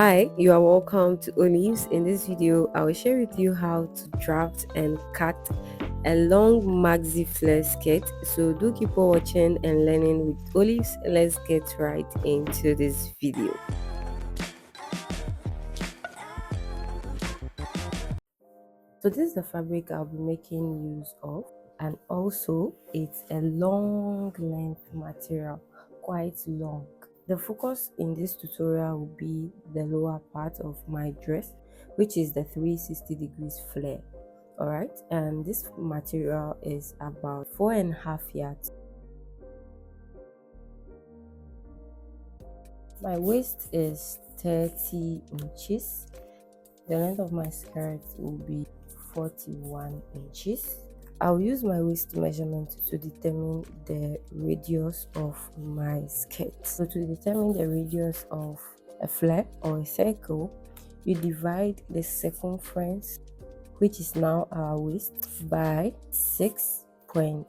Hi, you are welcome to Olives. In this video, I will share with you how to draft and cut a long maxi flare skirt. So do keep on watching and learning with Olives. Let's get right into this video. So this is the fabric I'll be making use of, and also it's a long length material, quite long. The focus in this tutorial will be the lower part of my dress, which is the 360 degrees flare. Alright, and this material is about 4.5 yards. My waist is 30 inches. The length of my skirt will be 41 inches. I'll use my waist measurement to determine the radius of my skirt. So to determine the radius of a flare or a circle, you divide the circumference, which is now our waist, by 6.28,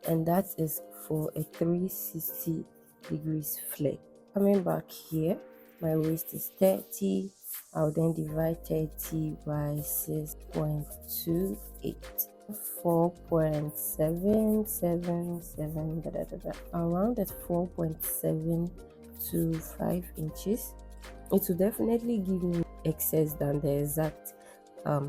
and that is for a 360 degrees flare. Coming back here, my waist is 30. I'll then divide 30 by 6.28, 4.777, around at 4.725 inches. It will definitely give me excess than the exact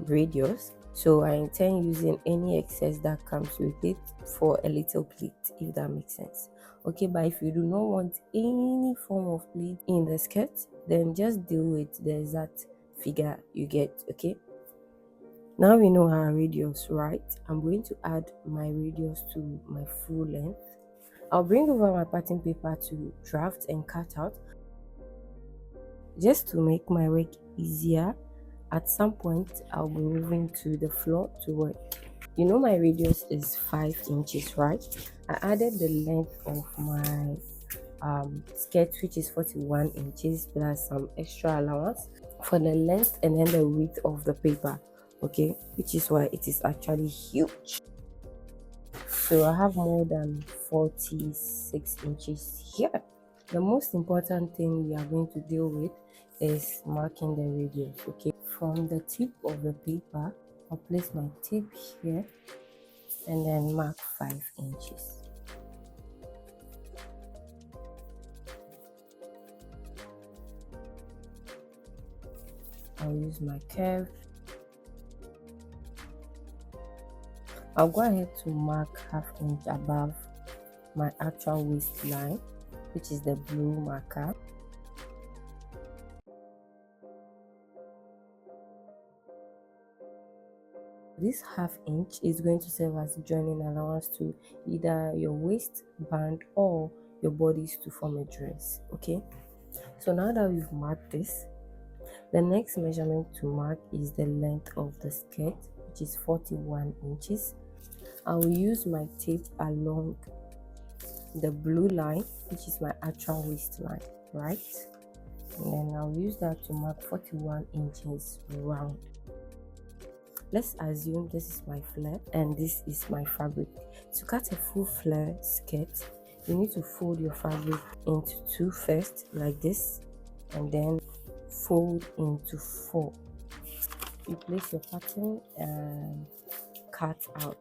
radius, so I intend using any excess that comes with it for a little pleat, if that makes sense. Okay, but if you do not want any form of pleat in the skirt, then just deal with the exact figure you get. Okay, now we know our radius, right? I'm going to add my radius to my full length. I'll bring over my pattern paper to draft and cut out. Just to make my work easier, at some point I'll be moving to the floor to work. You know my radius is 5 inches, right? I added the length of my skirt, which is 41 inches, plus some extra allowance for the length and then the width of the paper, okay, which is why it is actually huge. So I have more than 46 inches here. The most important thing we are going to deal with is marking the radius. Okay, from the tip of the paper, I'll place my tip here and then mark 5 inches. I'll use my curve. I'll go ahead to mark ½ inch above my actual waistline, which is the blue marker. This ½ inch is going to serve as joining allowance to either your waistband or your bodice to form a dress. Okay, so now that we've marked this, the next measurement to mark is the length of the skirt, which is 41 inches. I will use my tape along the blue line, which is my actual waistline, right? And then I'll use that to mark 41 inches round. Let's assume this is my flare and this is my fabric. To cut a full flare skirt, you need to fold your fabric into 2 first, like this, and then fold into 4. You place your pattern and cut out.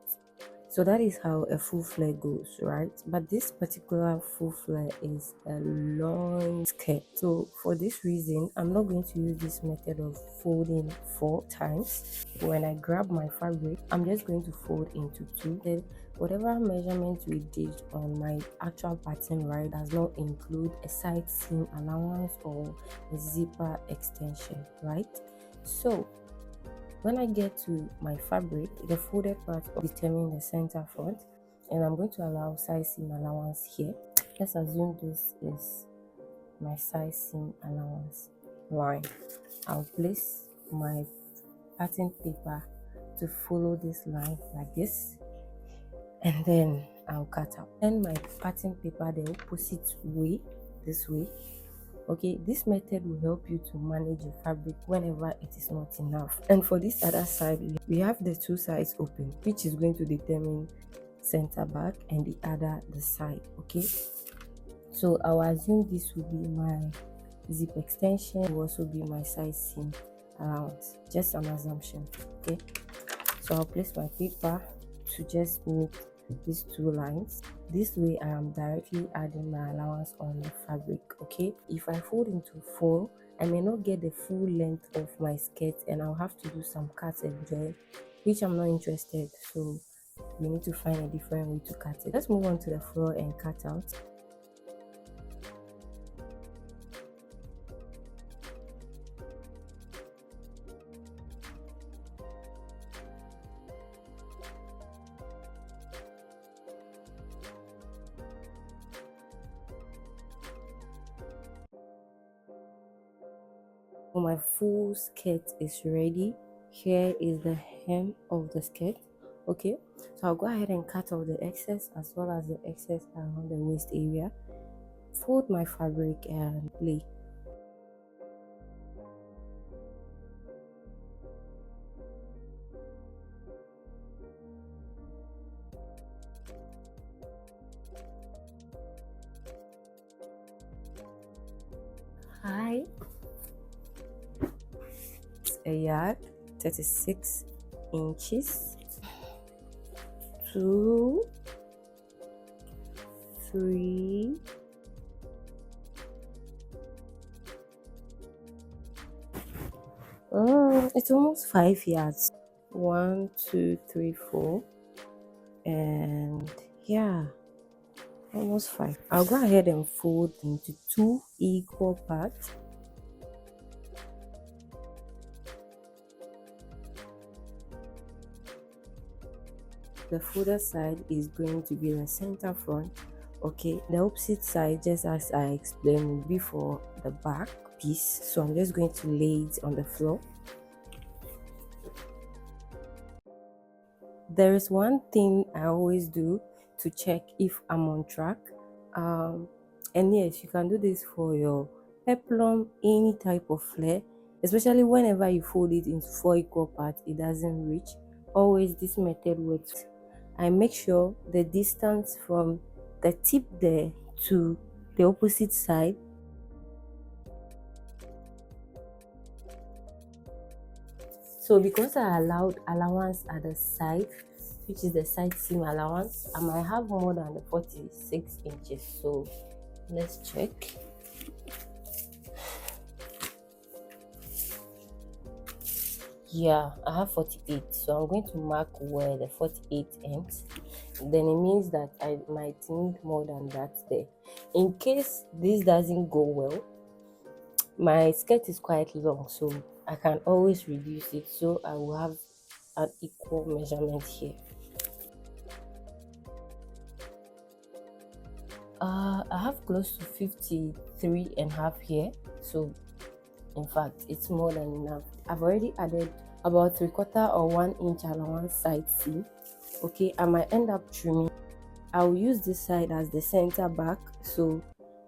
So that is how a full flare goes, right? But this particular full flare is a long skirt. So for this reason, I'm not going to use this method of folding 4 times. When I grab my fabric, I'm just going to fold into 2. Then whatever measurement we did on my actual pattern, right, does not include a side seam allowance or a zipper extension, right? So when I get to my fabric, the folded part will determine the center front, and I'm going to allow side seam allowance here. Let's assume this is my side seam allowance line. I'll place my pattern paper to follow this line like this, and then I'll cut out. Then my pattern paper the opposite way, this way. Okay, this method will help you to manage your fabric whenever it is not enough. And for this other side, we have the 2 sides open, which is going to determine center back, and the other the side. Okay, So I'll assume this will be my zip extension, will also be my side seam allowance, just an assumption. Okay, so I'll place my paper to just meet these two lines. This way I am directly adding my allowance on the fabric. Okay, if I fold into 4, I may not get the full length of my skirt and I'll have to do some cut and join, which I'm not interested. So we need to find a different way to cut it. Let's move on to the floor and cut out. So my full skirt is ready. Here is the hem of the skirt. Okay, so I'll go ahead and cut off the excess as well as the excess around the waist area. Fold my fabric and lay. Hi, a yard, 36 inches, 2, 3, it's almost 5 yards. 1, 2, 3, 4, and yeah, almost 5. I'll go ahead and fold into 2 equal parts. The folded side is going to be the center front. Okay, the opposite side, just as I explained before, the back piece. So I'm just going to lay it on the floor. There is one thing I always do to check if I'm on track, and yes, you can do this for your peplum, any type of flare, especially whenever you fold it into 4 equal parts, it doesn't reach. Always this method works. I make sure the distance from the tip there to the opposite side So because I allowed allowance at the side, which is the side seam allowance, I might have more than the 46 inches. So let's check. Yeah, I have 48. So I'm going to mark where the 48 ends. Then it means that I might need more than that there. In case this doesn't go well, my skirt is quite long, so I can always reduce it, so I will have an equal measurement here. I have close to 53 and a half here, so in fact it's more than enough. I've already added about 3/4 or 1 inch allowance side seam. Okay, I might end up trimming. I'll use this side as the center back, so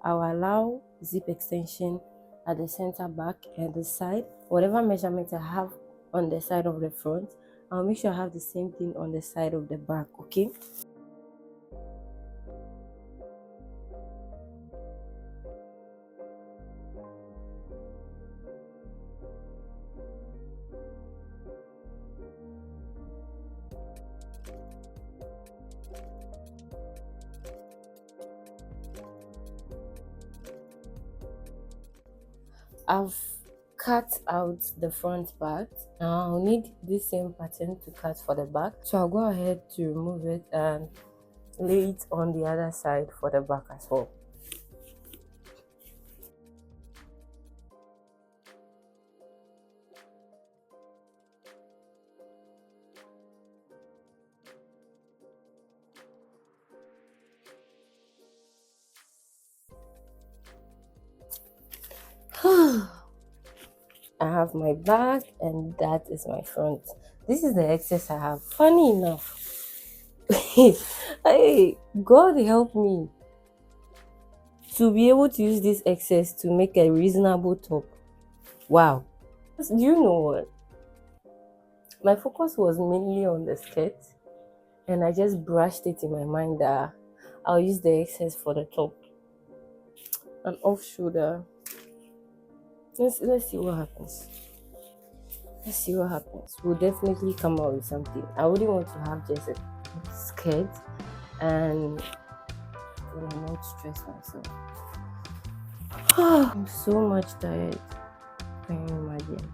I'll allow zip extension at the center back and the side. Whatever measurement I have on the side of the front, I'll make sure I have the same thing on the side of the back. Okay, I've cut out the front part. Now I'll need this same pattern to cut for the back, so I'll go ahead to remove it and lay it on the other side for the back as well. I have my back and that is my front. This is the excess I have. Funny enough, hey, God help me to be able to use this excess to make a reasonable top. Wow. Do you know what? My focus was mainly on the skirt, and I just brushed it in my mind that I'll use the excess for the top. an off shoulder. Let's see what happens. Let's see what happens. We'll definitely come out with something. I wouldn't want to have just a skirt and not stress myself. I'm so much tired. Can you imagine?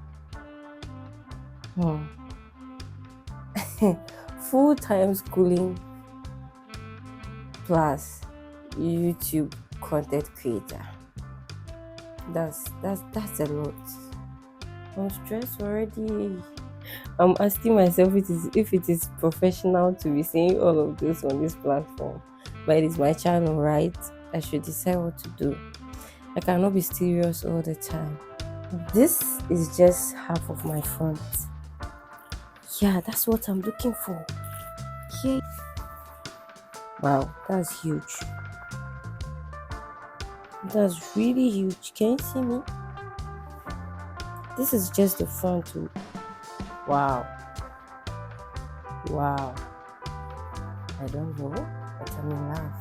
Full-time schooling plus YouTube content creator. That's a lot. I'm stressed already. I'm asking myself if it is professional to be saying all of this on this platform. But it is my channel, right? I should decide what to do. I cannot be serious all the time. This is just half of my front. Yeah, that's what I'm looking for. Yeah. Wow, that's huge. That's really huge. Can you see me? This is just the front too. Wow. Wow. I don't know, but I'm in love.